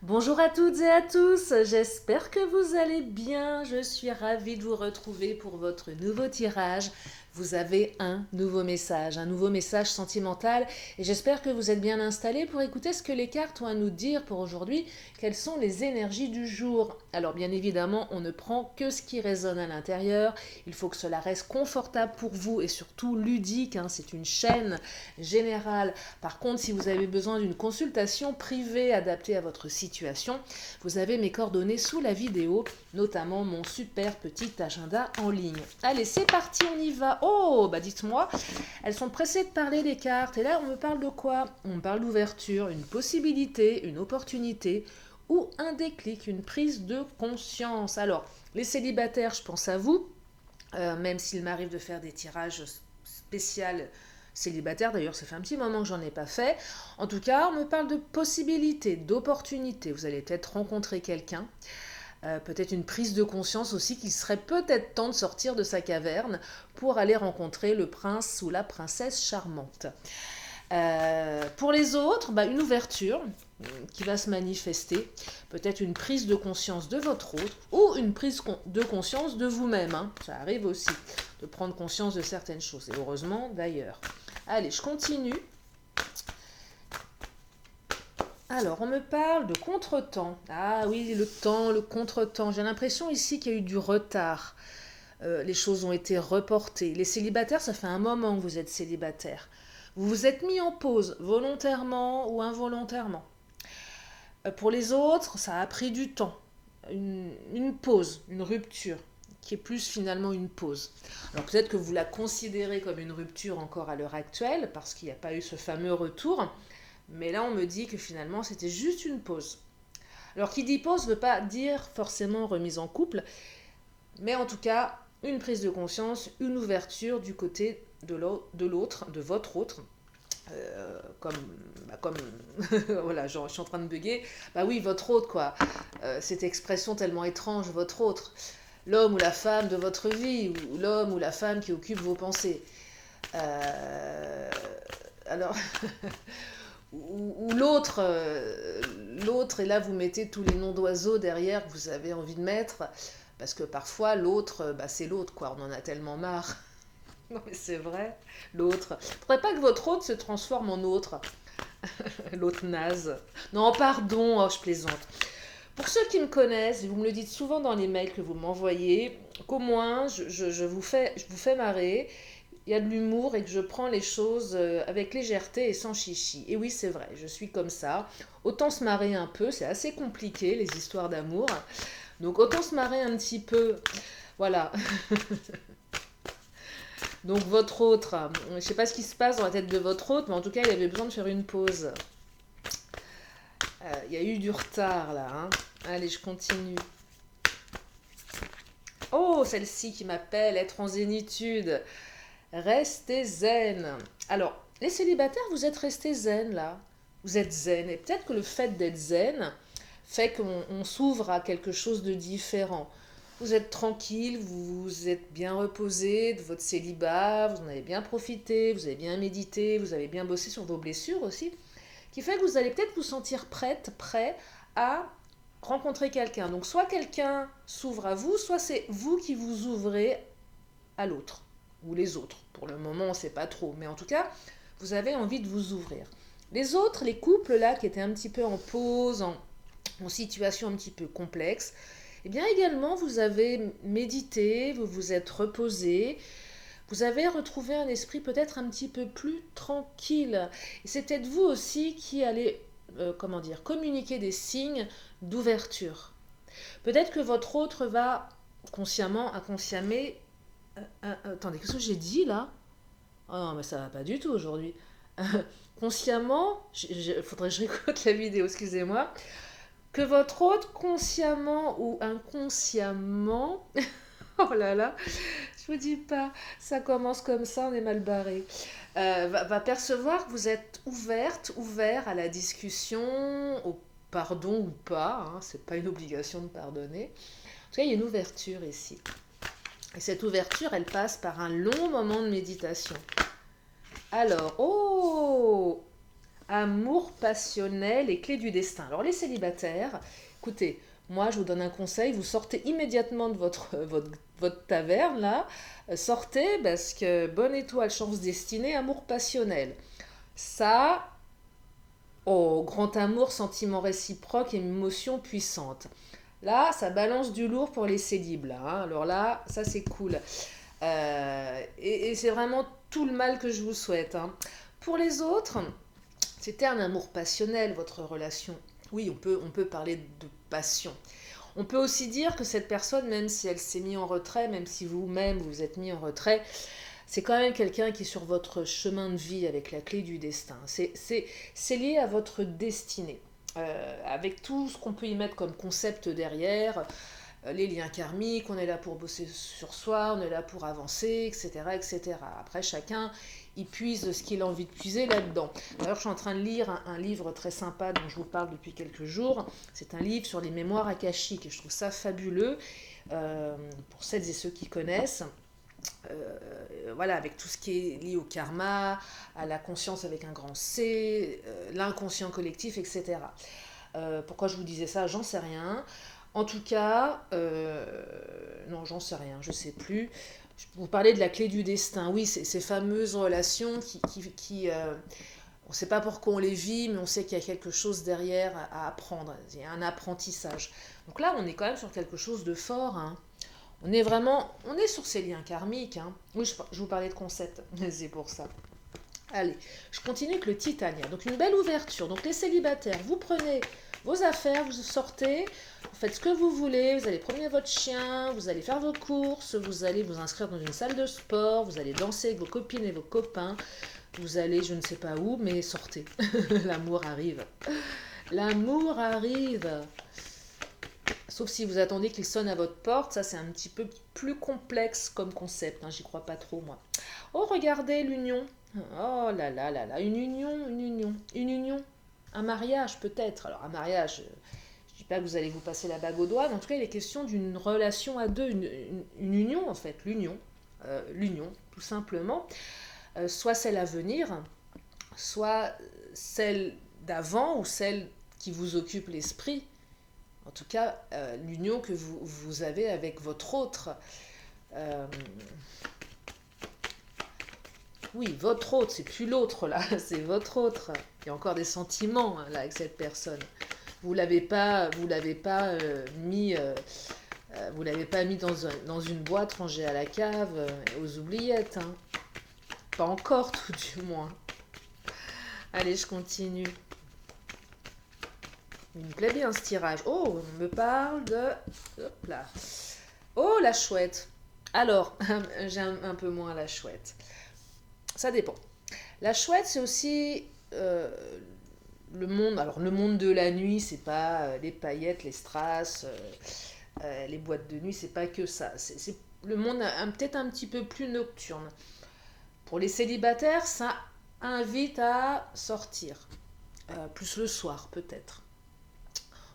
Bonjour à toutes et à tous, j'espère que vous allez bien. Je suis ravie de vous retrouver pour votre nouveau tirage. Vous avez un nouveau message sentimental et j'espère que vous êtes bien installés pour écouter ce que les cartes ont à nous dire pour aujourd'hui, quelles sont les énergies du jour. Alors bien évidemment, on ne prend que ce qui résonne à l'intérieur, il faut que cela reste confortable pour vous et surtout ludique, c'est une chaîne générale. Par contre, si vous avez besoin d'une consultation privée adaptée à votre situation, vous avez mes coordonnées sous la vidéo, notamment mon super petit agenda en ligne. Allez, c'est parti, on y va. Oh, bah dites-moi, elles sont pressées de parler des cartes. Et là, on me parle de quoi? On me parle d'ouverture, une possibilité, une opportunité ou un déclic, une prise de conscience. Alors, les célibataires, je pense à vous, même s'il m'arrive de faire des tirages spéciaux célibataire, d'ailleurs ça fait un petit moment que j'en ai pas fait. En tout cas, on me parle de possibilités, d'opportunités. Vous allez peut-être rencontrer quelqu'un, peut-être une prise de conscience aussi qu'il serait peut-être temps de sortir de sa caverne pour aller rencontrer le prince ou la princesse charmante. Pour les autres, une ouverture qui va se manifester, peut-être une prise de conscience de votre autre ou une prise de conscience de vous-même. Ça arrive aussi de prendre conscience de certaines choses, et heureusement d'ailleurs. Allez, je continue. Alors, on me parle de contretemps. Ah oui, le temps, le contretemps. J'ai l'impression ici qu'il y a eu du retard. Les choses ont été reportées. Les célibataires, ça fait un moment que vous êtes célibataire. Vous vous êtes mis en pause, volontairement ou involontairement. Pour les autres, ça a pris du temps. Une pause, une rupture, qui est plus finalement une pause. Alors peut-être que vous la considérez comme une rupture encore à l'heure actuelle, parce qu'il n'y a pas eu ce fameux retour, mais là on me dit que finalement c'était juste une pause. Alors qui dit pause ne veut pas dire forcément remise en couple, mais en tout cas une prise de conscience, une ouverture du côté de l'autre, de votre autre, comme voilà, genre, je suis en train de bugger. Bah oui, votre autre, quoi. Cette expression tellement étrange, votre autre. L'homme ou la femme de votre vie, ou l'homme ou la femme qui occupe vos pensées. Euh, alors, ou l'autre, l'autre, et là vous mettez tous les noms d'oiseaux derrière que vous avez envie de mettre, parce que parfois l'autre, c'est l'autre, quoi. On en a tellement marre. Non mais c'est vrai, l'autre. Faudrait pas que votre autre se transforme en autre. L'autre naze. Non, pardon, oh, je plaisante. Pour ceux qui me connaissent, et vous me le dites souvent dans les mails que vous m'envoyez, qu'au moins je vous fais marrer, il y a de l'humour et que je prends les choses avec légèreté et sans chichi. Et oui, c'est vrai, je suis comme ça. Autant se marrer un peu, c'est assez compliqué les histoires d'amour. Donc autant se marrer un petit peu. Voilà. Donc votre autre, je ne sais pas ce qui se passe dans la tête de votre autre, mais en tout cas, il avait besoin de faire une pause. Il y a eu du retard là. Allez, je continue. Oh, celle-ci qui m'appelle être en zénitude. Restez zen. Alors, les célibataires, vous êtes restés zen là. Vous êtes zen. Et peut-être que le fait d'être zen fait qu'on s'ouvre à quelque chose de différent. Vous êtes tranquille, vous vous êtes bien reposé de votre célibat, vous en avez bien profité, vous avez bien médité, vous avez bien bossé sur vos blessures aussi, qui fait que vous allez peut-être vous sentir prêt à rencontrer quelqu'un. Donc soit quelqu'un s'ouvre à vous, soit c'est vous qui vous ouvrez à l'autre, ou les autres. Pour le moment, on ne sait pas trop, mais en tout cas, vous avez envie de vous ouvrir. Les autres, les couples là, qui étaient un petit peu en pause, en situation un petit peu complexe, eh bien également, vous avez médité, vous vous êtes reposé, vous avez retrouvé un esprit peut-être un petit peu plus tranquille. Et c'est peut-être vous aussi qui allez, communiquer des signes d'ouverture. Peut-être que votre autre va consciemment, inconsciemment... attendez, qu'est-ce que j'ai dit là? Oh non, mais ça va pas du tout aujourd'hui. Consciemment, il faudrait que je réécoute la vidéo, excusez-moi. Que votre autre, consciemment ou inconsciemment, oh là là, je vous dis pas, ça commence comme ça, on est mal barré, va percevoir que vous êtes ouvert à la discussion, au pardon ou pas, c'est pas une obligation de pardonner. En tout cas, il y a une ouverture ici. Et cette ouverture, elle passe par un long moment de méditation. Alors, oh, Amour passionnel et clé du destin. Alors les célibataires, écoutez, moi je vous donne un conseil, vous sortez immédiatement de votre taverne là, sortez parce que bonne étoile, chance destinée, amour passionnel. Ça, oh, grand amour, sentiment réciproque, émotion puissante. Là, ça balance du lourd pour les célibes là, hein. Alors là, ça c'est cool. Et c'est vraiment tout le mal que je vous souhaite, hein. Pour les autres, c'était un amour passionnel, votre relation. Oui, on peut parler de passion. On peut aussi dire que cette personne, même si elle s'est mise en retrait, même si vous-même vous êtes mis en retrait, c'est quand même quelqu'un qui est sur votre chemin de vie avec la clé du destin. C'est lié à votre destinée. Avec tout ce qu'on peut y mettre comme concept derrière, les liens karmiques, on est là pour bosser sur soi, on est là pour avancer, etc. etc. Après, chacun, il puise ce qu'il a envie de puiser là-dedans. D'ailleurs, je suis en train de lire un livre très sympa dont je vous parle depuis quelques jours. C'est un livre sur les mémoires akashiques et je trouve ça fabuleux pour celles et ceux qui connaissent. Voilà, avec tout ce qui est lié au karma, à la conscience avec un grand C, l'inconscient collectif, etc. Pourquoi je vous disais ça, j'en sais rien. En tout cas, non, j'en sais rien, je sais plus. Vous parlez de la clé du destin. Oui, ces fameuses relations on ne sait pas pourquoi on les vit, mais on sait qu'il y a quelque chose derrière à apprendre. Il y a un apprentissage. Donc là, on est quand même sur quelque chose de fort, hein. On est sur ces liens karmiques, hein. Oui, je vous parlais de concept, c'est pour ça. Allez, je continue avec le Titania. Donc une belle ouverture. Donc les célibataires, vous prenez vos affaires, vous sortez, vous faites ce que vous voulez, vous allez promener votre chien, vous allez faire vos courses, vous allez vous inscrire dans une salle de sport, vous allez danser avec vos copines et vos copains, vous allez je ne sais pas où, mais sortez. L'amour arrive. L'amour arrive. Sauf si vous attendez qu'il sonne à votre porte, ça c'est un petit peu plus complexe comme concept, hein, j'y crois pas trop moi. Oh regardez l'union, oh là là là là, une union, un mariage peut-être. Alors un mariage, je dis pas que vous allez vous passer la bague au doigt, mais en tout cas il est question d'une relation à deux, une union en fait, l'union tout simplement, soit celle à venir, soit celle d'avant ou celle qui vous occupe l'esprit. En tout cas, l'union que vous avez avec votre autre. Euh, oui, votre autre, c'est plus l'autre là, c'est votre autre. Il y a encore des sentiments hein, là avec cette personne. Vous l'avez pas mis dans une boîte rangée à la cave aux oubliettes, hein. Pas encore, tout du moins. Allez, je continue. Il me plaît bien ce tirage. Oh, on me parle de... Hop là. Oh, la chouette. Alors, j'aime un peu moins la chouette. Ça dépend. La chouette, c'est aussi le monde. Alors, le monde de la nuit, c'est pas les paillettes, les strass, les boîtes de nuit, c'est pas que ça. C'est le monde peut-être un petit peu plus nocturne. Pour les célibataires, ça invite à sortir. Plus le soir, peut-être.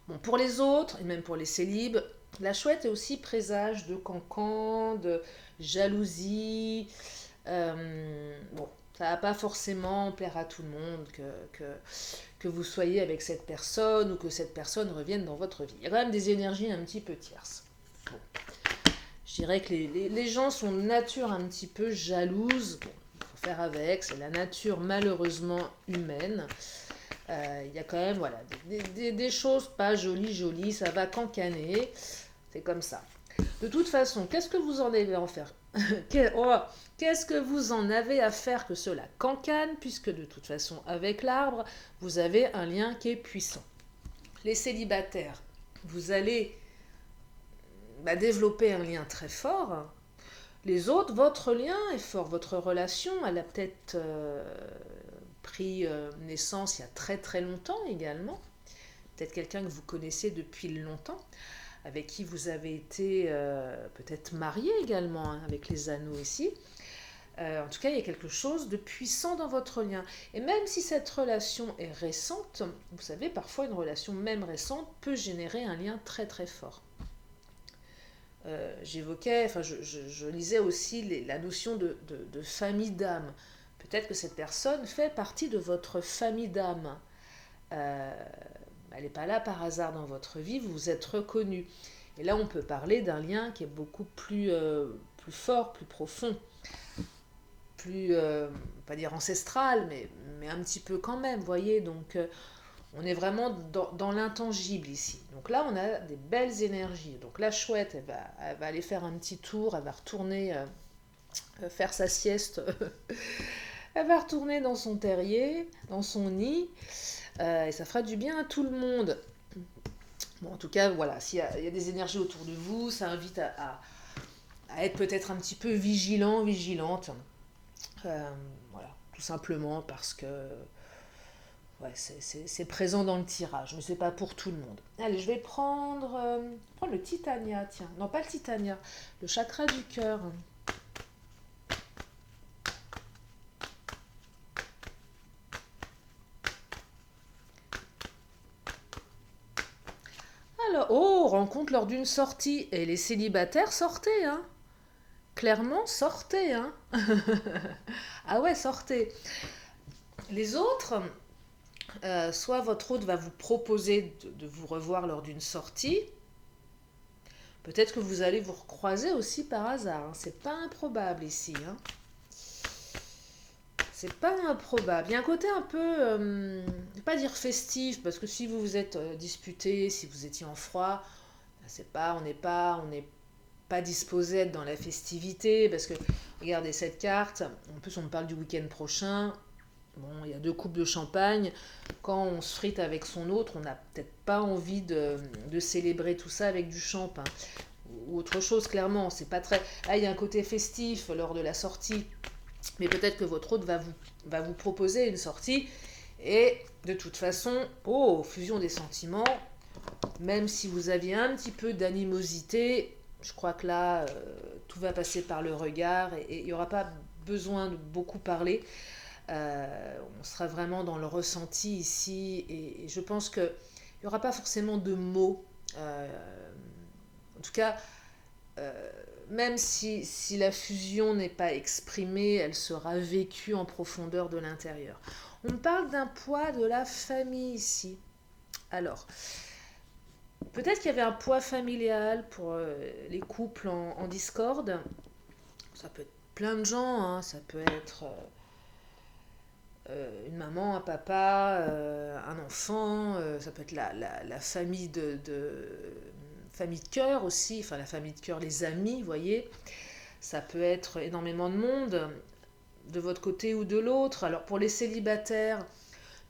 Bon, pour les autres, et même pour les célibes, la chouette est aussi présage de cancan, de jalousie. Bon, ça va pas forcément plaire à tout le monde que vous soyez avec cette personne ou que cette personne revienne dans votre vie. Il y a quand même des énergies un petit peu tierces. Bon, je dirais que les gens sont de nature un petit peu jalouse. Bon, il faut faire avec, c'est la nature malheureusement humaine. Il y a quand même voilà, des choses pas jolies, ça va cancaner, c'est comme ça. De toute façon, qu'est-ce que vous en avez à en faire Qu'est-ce que vous en avez à faire que cela cancane, puisque de toute façon, avec l'arbre, vous avez un lien qui est puissant. Les célibataires, vous allez développer un lien très fort. Les autres, votre lien est fort, votre relation, elle a peut-être pris naissance il y a très très longtemps également. Peut-être quelqu'un que vous connaissez depuis longtemps, avec qui vous avez été peut-être marié également, hein, avec les anneaux ici. En tout cas, il y a quelque chose de puissant dans votre lien. Et même si cette relation est récente, vous savez, parfois une relation même récente peut générer un lien très très fort. Je lisais aussi la notion de famille d'âme. Peut-être que cette personne fait partie de votre famille d'âme. Euh, Elle n'est pas là par hasard dans votre vie, vous vous êtes reconnu. Et là, on peut parler d'un lien qui est beaucoup plus fort, plus profond, plus, pas dire ancestral, mais un petit peu quand même, vous voyez. Donc, on est vraiment dans l'intangible ici. Donc là, on a des belles énergies. Donc la chouette, elle va aller faire un petit tour, elle va retourner faire sa sieste. Elle va retourner dans son terrier, dans son nid, et ça fera du bien à tout le monde. Bon, en tout cas, voilà, s'il y a des énergies autour de vous, ça invite à être peut-être un petit peu vigilant, vigilante. Euh, voilà, tout simplement parce que ouais, c'est présent dans le tirage, mais c'est pas pour tout le monde. Allez, je vais prendre le Titania, tiens. Non, pas le Titania, le chakra du cœur. Alors, oh, rencontre lors d'une sortie. Et les célibataires, sortez, hein. Clairement, sortez, hein. Ah ouais, sortez. Les autres, soit votre hôte va vous proposer de vous revoir lors d'une sortie. Peut-être que vous allez vous recroiser aussi par hasard, hein. C'est pas improbable ici, hein. C'est pas improbable. Il y a un côté un peu, je vais pas dire festif, parce que si vous vous êtes disputé, si vous étiez en froid, on n'est pas disposé à être dans la festivité, parce que regardez cette carte. En plus, on me parle du week-end prochain. Bon, il y a 2 coupes de champagne. Quand on se frite avec son autre, on n'a peut-être pas envie de célébrer tout ça avec du champagne ou autre chose. Clairement, c'est pas très. Ah, il y a un côté festif lors de la sortie. Mais peut-être que votre hôte va vous proposer une sortie. Et de toute façon, oh, fusion des sentiments, même si vous aviez un petit peu d'animosité, je crois que là, tout va passer par le regard et il n'y aura pas besoin de beaucoup parler. On sera vraiment dans le ressenti ici et je pense qu'il n'y aura pas forcément de mots. En tout cas, euh, même si la fusion n'est pas exprimée, elle sera vécue en profondeur de l'intérieur. On parle d'un poids de la famille ici. Alors, peut-être qu'il y avait un poids familial pour les couples en discorde. Ça peut être plein de gens, hein. Ça peut être une maman, un papa, un enfant. Ça peut être la famille famille de cœur aussi, enfin la famille de cœur, les amis, vous voyez. Ça peut être énormément de monde, de votre côté ou de l'autre. Alors pour les célibataires,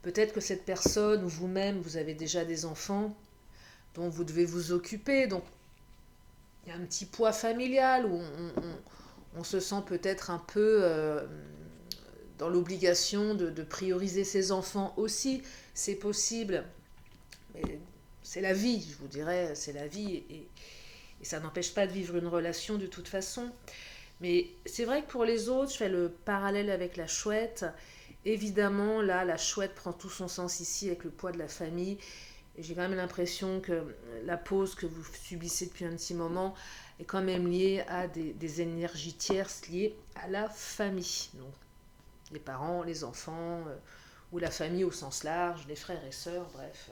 peut-être que cette personne ou vous-même, vous avez déjà des enfants dont vous devez vous occuper. Donc il y a un petit poids familial où on se sent peut-être un peu dans l'obligation de prioriser ses enfants aussi. C'est possible, mais c'est la vie, je vous dirais, c'est la vie. Et ça n'empêche pas de vivre une relation de toute façon. Mais c'est vrai que pour les autres, je fais le parallèle avec la chouette. Évidemment, là, la chouette prend tout son sens ici avec le poids de la famille. Et j'ai quand même l'impression que la pause que vous subissez depuis un petit moment est quand même liée à des énergies tierces liées à la famille. Donc, les parents, les enfants, ou la famille au sens large, les frères et sœurs, bref.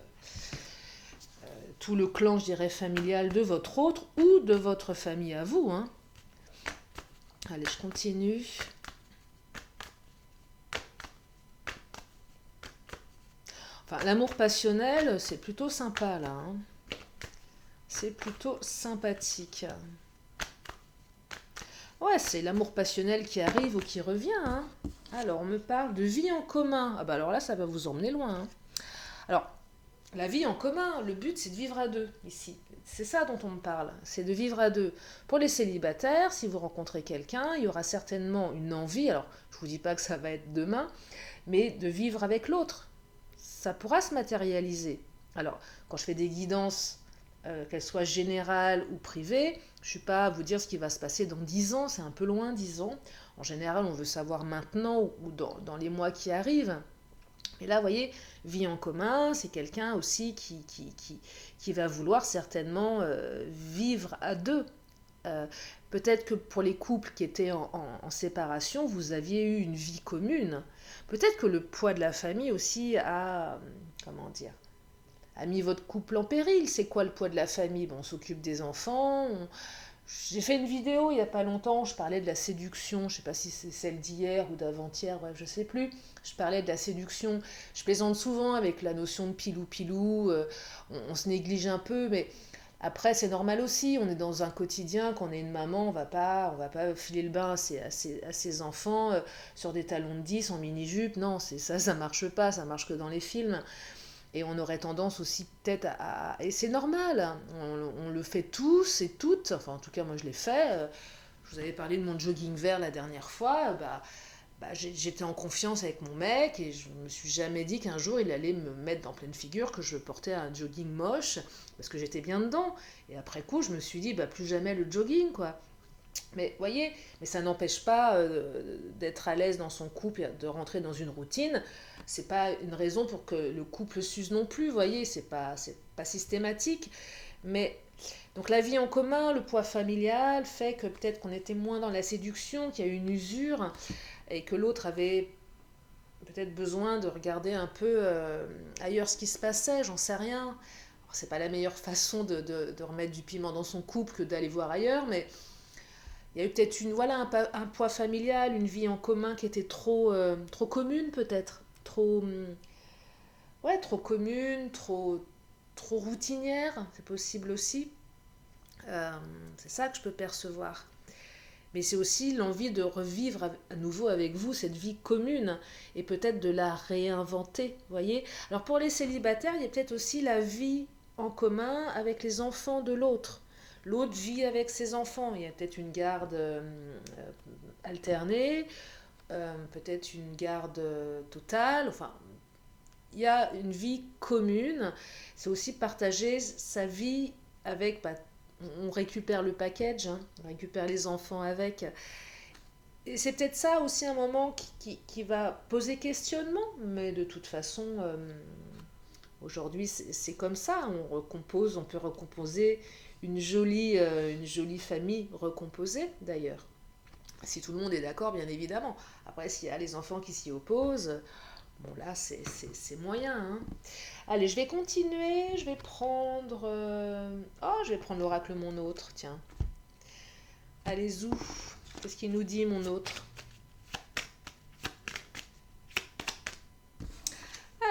Tout le clan, je dirais, familial de votre autre ou de votre famille à vous, hein. Allez, je continue. Enfin, l'amour passionnel, c'est plutôt sympa, là, hein. C'est plutôt sympathique. Ouais, c'est l'amour passionnel qui arrive ou qui revient, hein. Alors, on me parle de vie en commun. Ah bah alors là, ça va vous emmener loin, hein. Alors, la vie en commun, le but, c'est de vivre à deux, ici. C'est ça dont on me parle, c'est de vivre à deux. Pour les célibataires, si vous rencontrez quelqu'un, il y aura certainement une envie, alors je ne vous dis pas que ça va être demain, mais de vivre avec l'autre. Ça pourra se matérialiser. Alors, quand je fais des guidances, qu'elles soient générales ou privées, je ne suis pas à vous dire ce qui va se passer dans 10 ans, c'est un peu loin 10 ans. En général, on veut savoir maintenant ou dans les mois qui arrivent. Et là, vous voyez, vie en commun, c'est quelqu'un aussi qui va vouloir certainement vivre à deux. Peut-être que pour les couples qui étaient en séparation, vous aviez eu une vie commune. Peut-être que le poids de la famille aussi a, comment dire, a mis votre couple en péril. C'est quoi le poids de la famille? Bon, on s'occupe des enfants. J'ai fait une vidéo il n'y a pas longtemps, je parlais de la séduction, je ne sais pas si c'est celle d'hier ou d'avant-hier, bref, je ne sais plus. Je parlais de la séduction. Je plaisante souvent avec la notion de pilou-pilou, on se néglige un peu, mais après c'est normal aussi, on est dans un quotidien, quand on est une maman, on va pas filer le bain à ses enfants sur des talons de 10 en mini-jupe, non, ça marche pas, ça marche que dans les films. Et on aurait tendance aussi peut-être et c'est normal, hein, on le fait tous et toutes, enfin en tout cas moi je l'ai fait. Je vous avais parlé de mon jogging vert la dernière fois, j'étais en confiance avec mon mec et je me suis jamais dit qu'un jour il allait me mettre dans pleine figure que je portais un jogging moche, parce que j'étais bien dedans. Et après coup je me suis dit, plus jamais le jogging, quoi. Mais voyez, mais ça n'empêche pas d'être à l'aise dans son couple et de rentrer dans une routine. C'est pas une raison pour que le couple s'use non plus, voyez, c'est pas systématique. Mais donc la vie en commun, le poids familial fait que peut-être qu'on était moins dans la séduction, qu'il y a eu une usure et que l'autre avait peut-être besoin de regarder un peu ailleurs ce qui se passait, j'en sais rien. Alors, c'est pas la meilleure façon de remettre du piment dans son couple que d'aller voir ailleurs, mais il y a eu peut-être un poids familial, une vie en commun qui était trop commune peut-être, ouais, trop commune, trop routinière, c'est possible aussi. Euh, c'est ça que je peux percevoir. Mais c'est aussi l'envie de revivre à nouveau avec vous cette vie commune et peut-être de la réinventer, voyez. Alors pour les célibataires, il y a peut-être aussi la vie en commun avec les enfants de l'autre. L'autre vit avec ses enfants. Il y a peut-être une garde alternée, peut-être une garde totale. Enfin, il y a une vie commune. C'est aussi partager sa vie avec. On récupère le package, hein, on récupère les enfants avec. Et c'est peut-être ça aussi un moment qui va poser questionnement, mais de toute façon, aujourd'hui c'est comme ça. On peut recomposer une jolie famille recomposée d'ailleurs. Si tout le monde est d'accord, bien évidemment. Après, s'il y a les enfants qui s'y opposent, bon là c'est moyen, hein. Allez, je vais continuer, je vais prendre l'oracle mon autre, tiens. Allez, zou, qu'est-ce qu'il nous dit mon autre?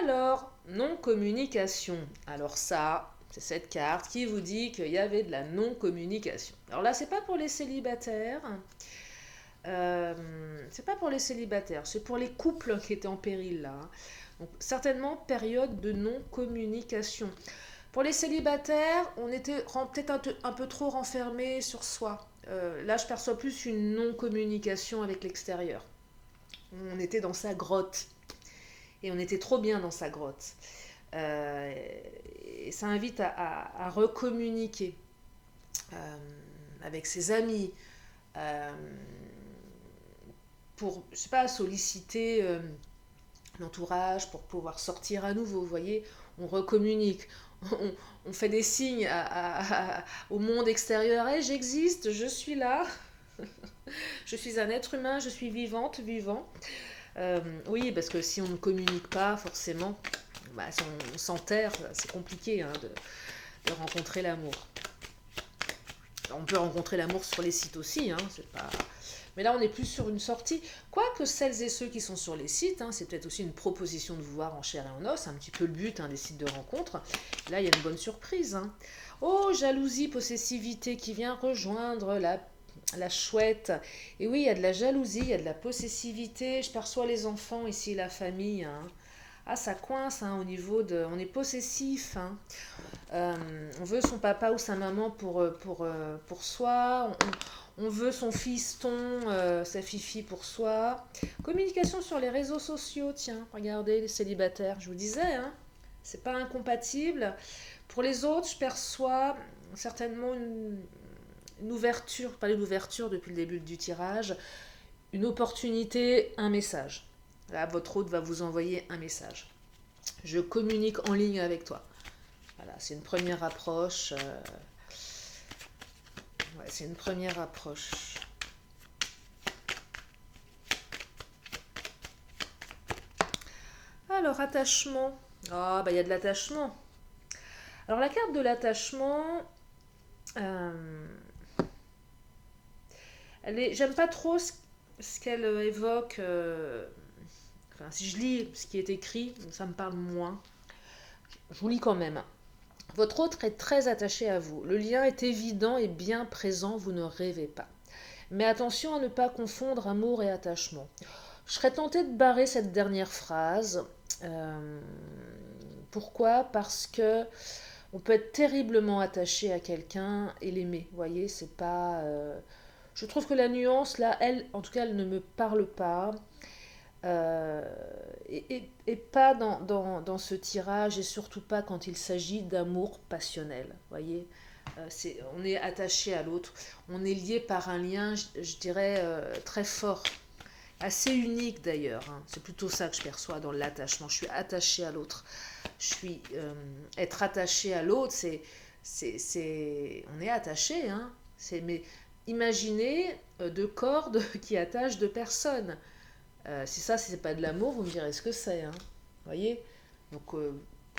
Alors, non-communication. Alors ça, c'est cette carte qui vous dit qu'il y avait de la non-communication. Alors là, c'est pas pour les célibataires. C'est pas pour les célibataires, c'est pour les couples qui étaient en péril là, hein. Donc certainement période de non-communication. Pour les célibataires, on était peut-être un peu trop renfermé sur soi. Là, je perçois plus une non-communication avec l'extérieur. On était dans sa grotte et on était trop bien dans sa grotte. Euh, et ça invite à recommuniquer avec ses amis, euh, pour, je sais pas, solliciter l'entourage pour pouvoir sortir à nouveau, vous voyez, on recommunique, on fait des signes au monde extérieur, hey, j'existe, je suis là, je suis un être humain, je suis vivante, vivant. Oui, parce que si on ne communique pas, forcément, si on s'enterre, c'est compliqué, hein, de rencontrer l'amour. On peut rencontrer l'amour sur les sites aussi, hein, c'est pas... Mais là, on est plus sur une sortie. Quoique celles et ceux qui sont sur les sites, hein, c'est peut-être aussi une proposition de vous voir en chair et en os, un petit peu le but, hein, des sites de rencontre. Là, il y a une bonne surprise, hein. Oh, jalousie, possessivité qui vient rejoindre la chouette. Et oui, il y a de la jalousie, il y a de la possessivité. Je perçois les enfants ici, la famille, hein. Ah, ça coince, hein, au niveau de... On est possessif, hein. On veut son papa ou sa maman pour soi. On veut son fiston, sa fifi pour soi. Communication sur les réseaux sociaux, tiens, regardez les célibataires, je vous disais, hein, c'est pas incompatible. Pour les autres, je perçois certainement une ouverture, pas une ouverture depuis le début du tirage, une opportunité, un message. Là, votre hôte va vous envoyer un message. Je communique en ligne avec toi. Voilà, c'est une première approche. Ouais, c'est une première approche. Alors, attachement. Ah, bah il y a de l'attachement. Alors, la carte de l'attachement, euh, j'aime pas trop ce qu'elle évoque. Enfin, si je lis ce qui est écrit, ça me parle moins. Je vous lis quand même. Votre autre est très attaché à vous. Le lien est évident et bien présent, vous ne rêvez pas. Mais attention à ne pas confondre amour et attachement. Je serais tentée de barrer cette dernière phrase. Euh, Pourquoi? Parce que on peut être terriblement attaché à quelqu'un et l'aimer. Vous voyez, c'est pas. Je trouve que la nuance là, elle, en tout cas, elle ne me parle pas. Euh, et pas dans ce tirage, et surtout pas quand il s'agit d'amour passionnel. Voyez, on est attaché à l'autre, on est lié par un lien, je dirais, très fort, assez unique d'ailleurs. Hein. C'est plutôt ça que je perçois dans l'attachement. Je suis attaché à l'autre. Être attaché à l'autre, on est attaché. Hein. Mais imaginez deux cordes qui attachent deux personnes. Si ça, si c'est pas de l'amour, vous me direz ce que c'est. Hein. Vous voyez? Donc,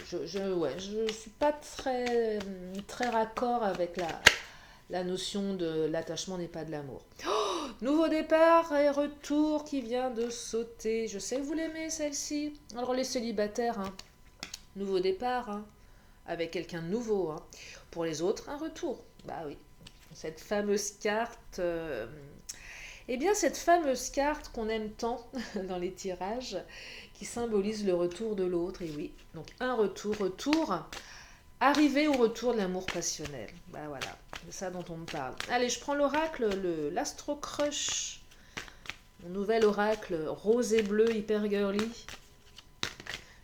je suis pas très raccord avec la notion de l'attachement n'est pas de l'amour. Oh, nouveau départ et retour qui vient de sauter. Je sais que vous l'aimez celle-ci. Alors les célibataires, hein, nouveau départ hein, avec quelqu'un de nouveau. Hein. Pour les autres, un retour. Bah oui. Cette fameuse carte. Eh bien, cette fameuse carte qu'on aime tant dans les tirages, qui symbolise le retour de l'autre, et oui, donc un retour, arriver au retour de l'amour passionnel. Bah voilà, c'est ça dont on me parle. Allez, je prends l'oracle, l'Astro Crush, mon nouvel oracle rose et bleu hyper girly.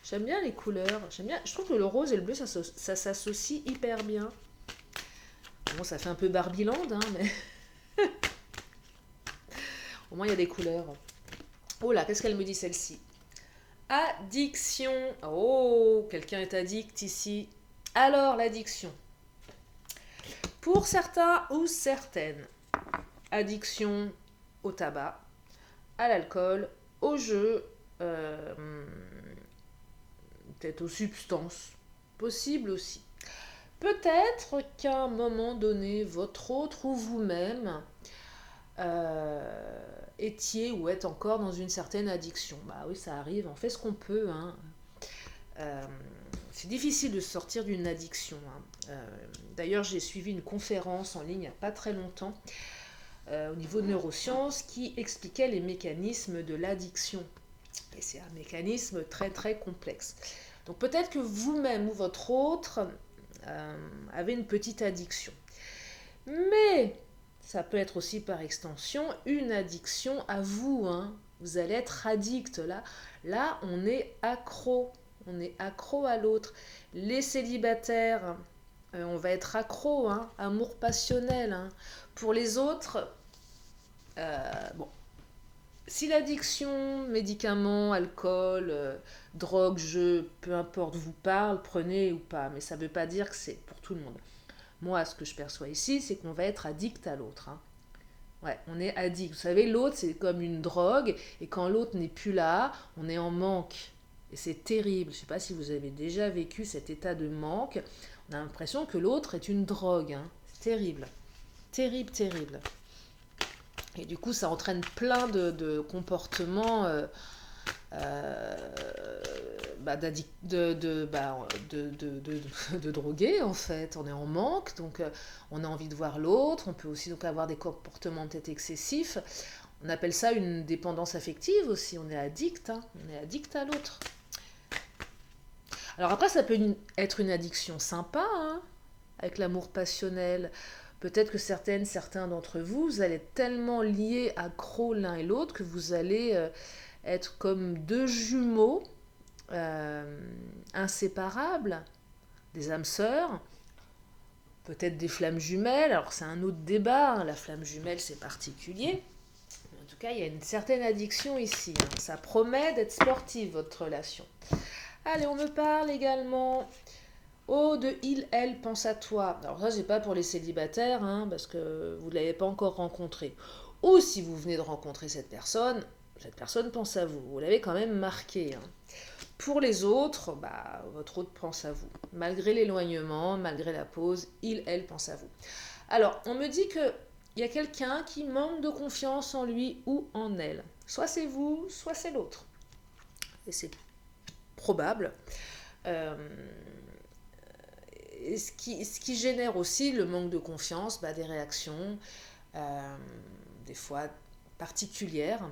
J'aime bien les couleurs, je trouve que le rose et le bleu, ça s'associe hyper bien. Bon, ça fait un peu Barbieland, hein, mais... Au moins, il y a des couleurs. Oh là, qu'est-ce qu'elle me dit celle-ci? Addiction. Oh, quelqu'un est addict ici. Alors, l'addiction. Pour certains ou certaines, addiction au tabac, à l'alcool, au jeu, peut-être aux substances. Possible aussi. Peut-être qu'à un moment donné, votre autre ou vous-même étiez ou êtes encore dans une certaine addiction. Bah oui, ça arrive, on fait ce qu'on peut. Hein. C'est difficile de sortir d'une addiction. Hein. D'ailleurs, j'ai suivi une conférence en ligne il n'y a pas très longtemps au niveau de neurosciences qui expliquait les mécanismes de l'addiction. Et c'est un mécanisme très très complexe. Donc peut-être que vous-même ou votre autre avez une petite addiction. Mais ça peut être aussi par extension une addiction à vous. Hein. Vous allez être addict. Là, on est accro. On est accro à l'autre. Les célibataires, on va être accro. Hein. Amour passionnel. Hein. Pour les autres, bon. Si l'addiction, médicaments, alcool, drogue, jeu, peu importe, vous parle, prenez ou pas. Mais ça ne veut pas dire que c'est pour tout le monde. Moi, ce que je perçois ici, c'est qu'on va être addict à l'autre. Hein. Ouais, on est addict. Vous savez, l'autre, c'est comme une drogue. Et quand l'autre n'est plus là, on est en manque. Et c'est terrible. Je ne sais pas si vous avez déjà vécu cet état de manque. On a l'impression que l'autre est une drogue. Hein. C'est terrible. Terrible, terrible. Et du coup, ça entraîne plein de comportements de drogués, en fait. On est en manque, donc on a envie de voir l'autre. On peut aussi donc avoir des comportements peut-être excessifs. On appelle ça une dépendance affective aussi. On est addict, hein. On est addict à l'autre. Alors après, ça peut être une addiction sympa, hein, avec l'amour passionnel. Peut-être que certains d'entre vous, vous allez être tellement liés, accros l'un et l'autre, que vous allez être comme deux jumeaux inséparables, des âmes sœurs, peut-être des flammes jumelles. Alors c'est un autre débat, hein. La flamme jumelle c'est particulier. Mais en tout cas, il y a une certaine addiction ici. Hein. Ça promet d'être sportive, votre relation. Allez, on me parle également Oh, de il, elle pense à toi. Alors ça, c'est pas pour les célibataires, hein, parce que vous ne l'avez pas encore rencontré. Ou si vous venez de rencontrer cette personne pense à vous. Vous l'avez quand même marqué, hein. Pour les autres, bah, votre autre pense à vous. Malgré l'éloignement, malgré la pause, il, elle pense à vous. Alors, on me dit que il y a quelqu'un qui manque de confiance en lui ou en elle. Soit c'est vous, soit c'est l'autre. Et c'est probable. Euh, et ce qui génère aussi le manque de confiance, bah, des réactions, euh, des fois particulières.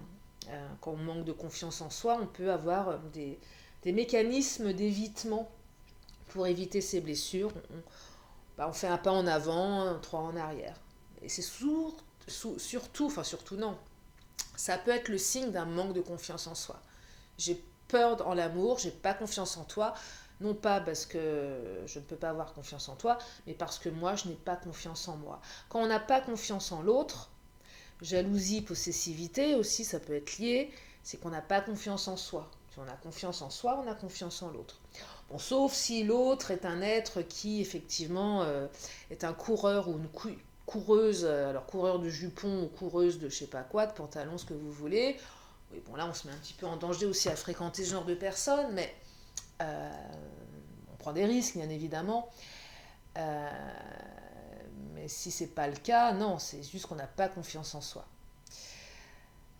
Quand on manque de confiance en soi, on peut avoir des mécanismes d'évitement pour éviter ces blessures. Bah, on fait un pas en avant, trois en arrière. Et c'est surtout, enfin surtout non, ça peut être le signe d'un manque de confiance en soi. J'ai peur en l'amour, j'ai pas confiance en toi, non pas parce que je ne peux pas avoir confiance en toi, mais parce que moi je n'ai pas confiance en moi. Quand on n'a pas confiance en l'autre, jalousie, possessivité aussi, ça peut être lié, c'est qu'on n'a pas confiance en soi. Si on a confiance en soi, on a confiance en l'autre. Bon, sauf si l'autre est un être qui, effectivement, est un coureur ou une coureuse, alors coureur de jupon ou coureuse de je sais pas quoi, de pantalon, ce que vous voulez. Oui, bon, là, on se met un petit peu en danger aussi à fréquenter ce genre de personnes, mais euh, on prend des risques, bien évidemment. Euh, mais si c'est pas le cas, non, c'est juste qu'on n'a pas confiance en soi.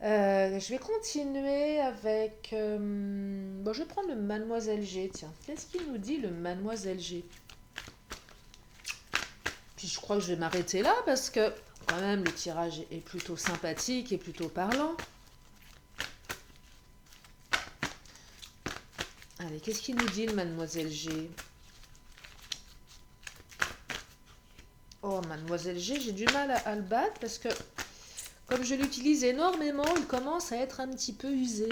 Je vais continuer avec. Bon, je vais prendre le Mademoiselle G. Tiens, qu'est-ce qu'il nous dit le Mademoiselle G? Puis je crois que je vais m'arrêter là parce que quand même le tirage est plutôt sympathique et plutôt parlant. Allez, qu'est-ce qu'il nous dit le Mademoiselle G? Oh, Mademoiselle G, j'ai du mal à le battre parce que comme je l'utilise énormément, il commence à être un petit peu usé.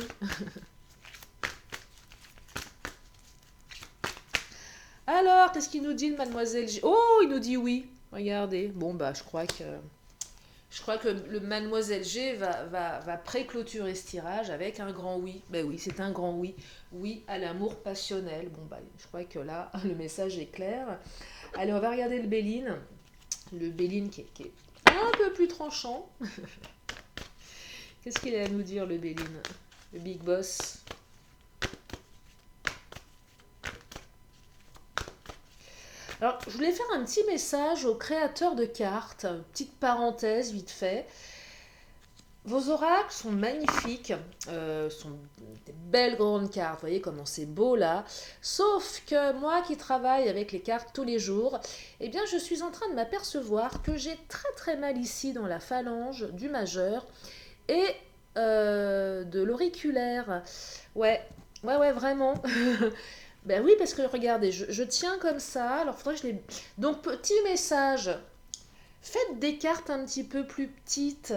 Alors, qu'est-ce qu'il nous dit le Mademoiselle G? Oh, il nous dit oui. Regardez. Bon, bah, je crois que le Mademoiselle G va pré-clôturer ce tirage avec un grand oui. Ben oui, c'est un grand oui. Oui à l'amour passionnel. Bon, bah, je crois que là, le message est clair. Allez, on va regarder le Béline. Le Béline qui est un peu plus tranchant. Qu'est-ce qu'il a à nous dire, le Béline? Le Big Boss. Alors, je voulais faire un petit message aux créateurs de cartes. Petite parenthèse, vite fait. Vos oracles sont magnifiques, sont des belles grandes cartes, vous voyez comment c'est beau là. Sauf que moi qui travaille avec les cartes tous les jours, eh bien je suis en train de m'apercevoir que j'ai très très mal ici dans la phalange du majeur et de l'auriculaire. Ouais, ouais, vraiment. Ben oui, parce que regardez, je tiens comme ça, alors faudrait que je les... Donc petit message, faites des cartes un petit peu plus petites.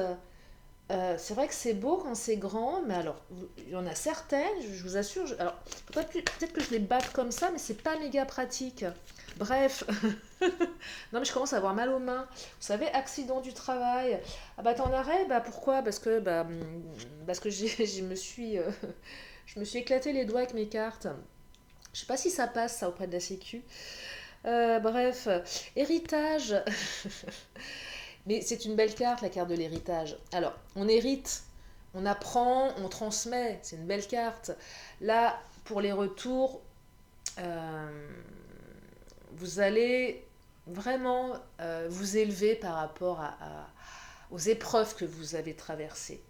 C'est vrai que c'est beau quand c'est grand, mais alors, il y en a certaines, je vous assure, alors, peut-être que je les batte comme ça, mais c'est pas méga pratique. Bref, non mais je commence à avoir mal aux mains. Vous savez, accident du travail. Ah bah t'es en arrêt, bah pourquoi? Parce que je me suis éclaté les doigts avec mes cartes. Je sais pas si ça passe ça auprès de la Sécu. Bref, héritage. Mais c'est une belle carte, la carte de l'héritage. Alors, on hérite, on apprend, on transmet, c'est une belle carte. Là, pour les retours, euh, vous allez vraiment vous élever par rapport aux épreuves que vous avez traversées.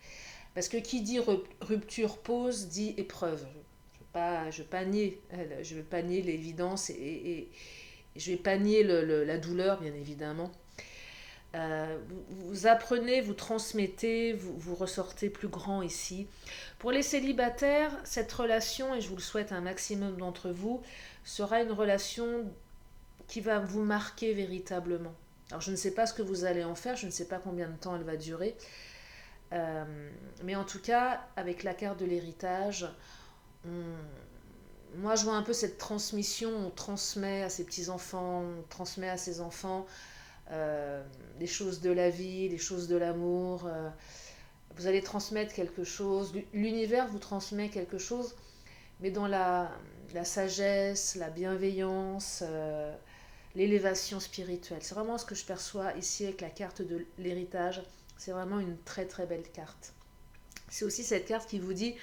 Parce que qui dit rupture, pause, dit épreuve. Je ne vais pas nier l'évidence et je ne vais pas nier la douleur, bien évidemment. Vous apprenez, vous transmettez, vous ressortez plus grand ici. Pour les célibataires, cette relation, et je vous le souhaite un maximum d'entre vous, sera une relation qui va vous marquer véritablement. Alors je ne sais pas ce que vous allez en faire, je ne sais pas combien de temps elle va durer, euh, mais en tout cas, avec la carte de l'héritage, moi je vois un peu cette transmission, on transmet à ses petits-enfants, on transmet à ses enfants, les choses de la vie, les choses de l'amour. Vous allez transmettre quelque chose, l'univers vous transmet quelque chose mais dans la sagesse, la bienveillance, l'élévation spirituelle. C'est vraiment ce que je perçois ici avec la carte de l'héritage. C'est vraiment une très très belle carte. C'est aussi cette carte qui vous dit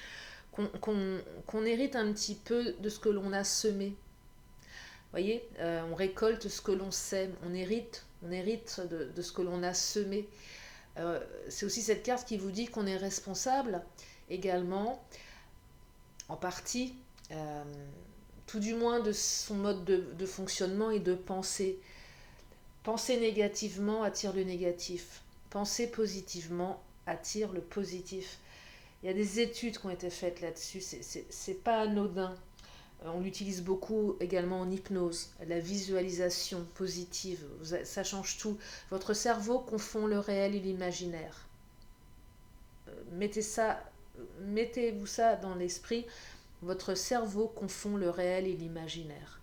qu'on hérite un petit peu de ce que l'on a semé. Vous voyez, on récolte ce que l'on sème, on hérite de ce que l'on a semé. C'est aussi cette carte qui vous dit qu'on est responsable également, en partie, tout du moins de son mode de fonctionnement et de pensée. Penser négativement attire le négatif. Penser positivement attire le positif. Il y a des études qui ont été faites là-dessus, c'est pas anodin. On l'utilise beaucoup également en hypnose, la visualisation positive, ça change tout. Votre cerveau confond le réel et l'imaginaire. Mettez-vous ça dans l'esprit, votre cerveau confond le réel et l'imaginaire.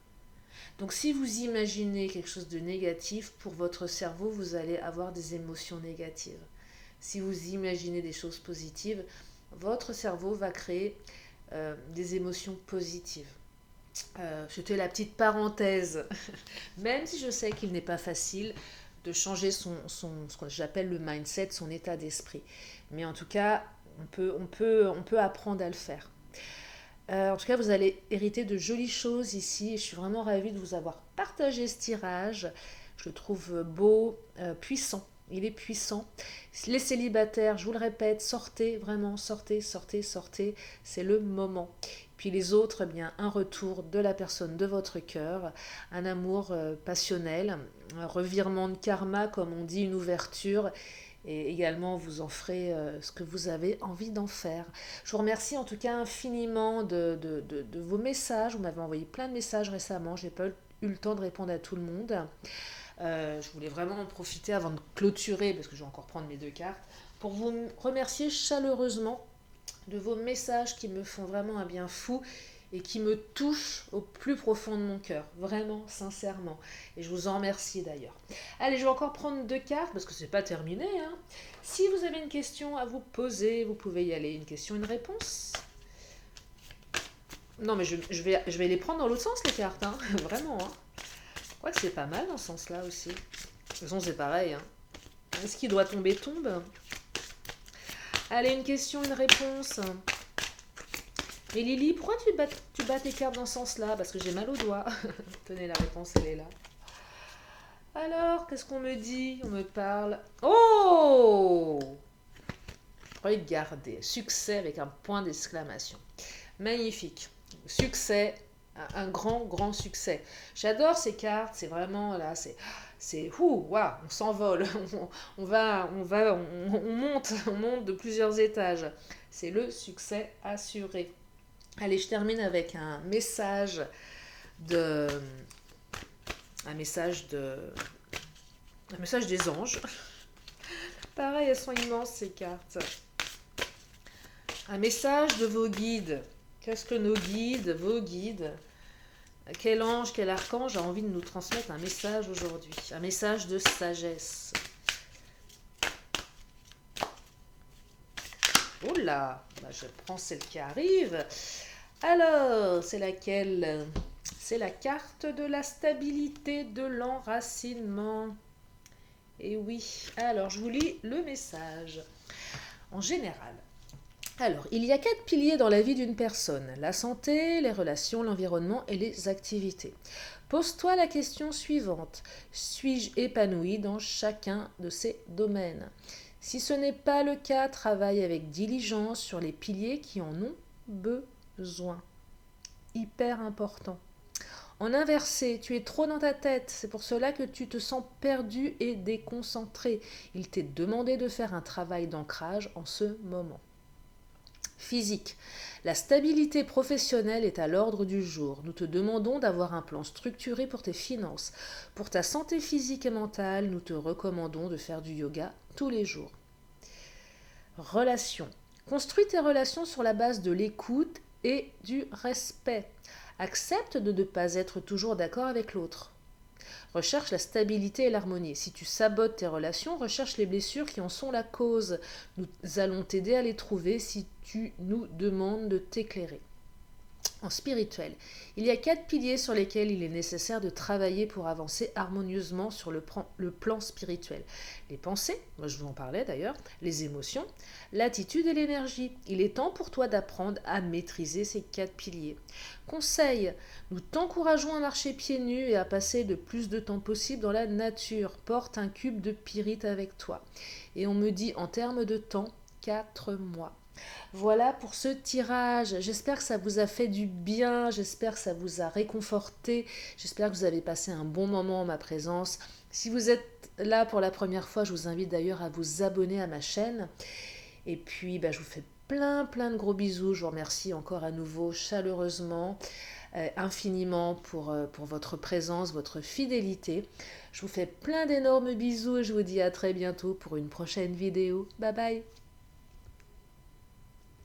Donc si vous imaginez quelque chose de négatif, pour votre cerveau, vous allez avoir des émotions négatives. Si vous imaginez des choses positives, votre cerveau va créer des émotions positives. C'était la petite parenthèse, même si je sais qu'il n'est pas facile de changer ce que j'appelle le mindset, son état d'esprit. Mais en tout cas, on peut apprendre à le faire. En tout cas, vous allez hériter de jolies choses ici. Je suis vraiment ravie de vous avoir partagé ce tirage. Je le trouve beau, puissant. Il est puissant. Les célibataires, je vous le répète, sortez, vraiment, sortez. C'est le moment. Puis les autres, eh bien, un retour de la personne de votre cœur, un amour passionnel, un revirement de karma, comme on dit, une ouverture. Et également, vous en ferez ce que vous avez envie d'en faire. Je vous remercie en tout cas infiniment de vos messages. Vous m'avez envoyé plein de messages récemment. Je n'ai pas eu le temps de répondre à tout le monde. Je voulais vraiment en profiter avant de clôturer, parce que je vais encore prendre mes 2 cartes, pour vous remercier chaleureusement de vos messages qui me font vraiment un bien fou et qui me touchent au plus profond de mon cœur, vraiment, sincèrement. Et je vous en remercie d'ailleurs. Allez, je vais encore prendre 2 cartes, parce que c'est pas terminé, hein. Si vous avez une question à vous poser, vous pouvez y aller. Une question, une réponse. Non, mais je vais les prendre dans l'autre sens, les cartes, hein. Vraiment, hein. Je crois que c'est pas mal dans ce sens-là aussi. De toute façon, c'est pareil, hein. Ce qui doit tomber, tombe. Allez, une question, une réponse. Mais Lily, pourquoi tu bats tes cartes dans ce sens-là? Parce que j'ai mal aux doigts. Tenez, la réponse, elle est là. Alors, qu'est-ce qu'on me dit? On me parle. Oh! Regardez, succès avec un point d'exclamation. Magnifique. Succès, un grand, grand succès. J'adore ces cartes, c'est vraiment là, waouh, on s'envole, on monte de plusieurs étages. C'est le succès assuré. Allez, je termine avec un message des anges. Pareil, elles sont immenses ces cartes. Un message de vos guides. Qu'est-ce que vos guides, quel ange, quel archange a envie de nous transmettre un message aujourd'hui? Un message de sagesse. Oh là, je prends celle qui arrive. Alors, c'est laquelle? C'est la carte de la stabilité, de l'enracinement. Et oui, alors je vous lis le message. En général, alors, il y a 4 piliers dans la vie d'une personne: la santé, les relations, l'environnement et les activités. Pose-toi la question suivante: suis-je épanoui dans chacun de ces domaines? Si ce n'est pas le cas, travaille avec diligence sur les piliers qui en ont besoin. Hyper important. En inversé, tu es trop dans ta tête, c'est pour cela que tu te sens perdu et déconcentré. Il t'est demandé de faire un travail d'ancrage en ce moment. Physique. La stabilité professionnelle est à l'ordre du jour. Nous te demandons d'avoir un plan structuré pour tes finances. Pour ta santé physique et mentale, nous te recommandons de faire du yoga tous les jours. Relations. Construis tes relations sur la base de l'écoute et du respect. Accepte de ne pas être toujours d'accord avec l'autre. Recherche la stabilité et l'harmonie. Si tu sabotes tes relations, recherche les blessures qui en sont la cause. Nous allons t'aider à les trouver si tu nous demandes de t'éclairer. En spirituel, il y a 4 piliers sur lesquels il est nécessaire de travailler pour avancer harmonieusement sur le plan spirituel. Les pensées, moi je vous en parlais d'ailleurs, les émotions, l'attitude et l'énergie. Il est temps pour toi d'apprendre à maîtriser ces 4 piliers. Conseil, nous t'encourageons à marcher pieds nus et à passer le plus de temps possible dans la nature. Porte un cube de pyrite avec toi. Et on me dit en termes de temps, 4 mois. Voilà pour ce tirage. J'espère que ça vous a fait du bien, j'espère que ça vous a réconforté, j'espère que vous avez passé un bon moment en ma présence. Si vous êtes là pour la première fois, je vous invite d'ailleurs à vous abonner à ma chaîne. Et puis, je vous fais plein de gros bisous. Je vous remercie encore à nouveau chaleureusement, infiniment pour votre présence, votre fidélité. Je vous fais plein d'énormes bisous et je vous dis à très bientôt pour une prochaine vidéo. Bye bye.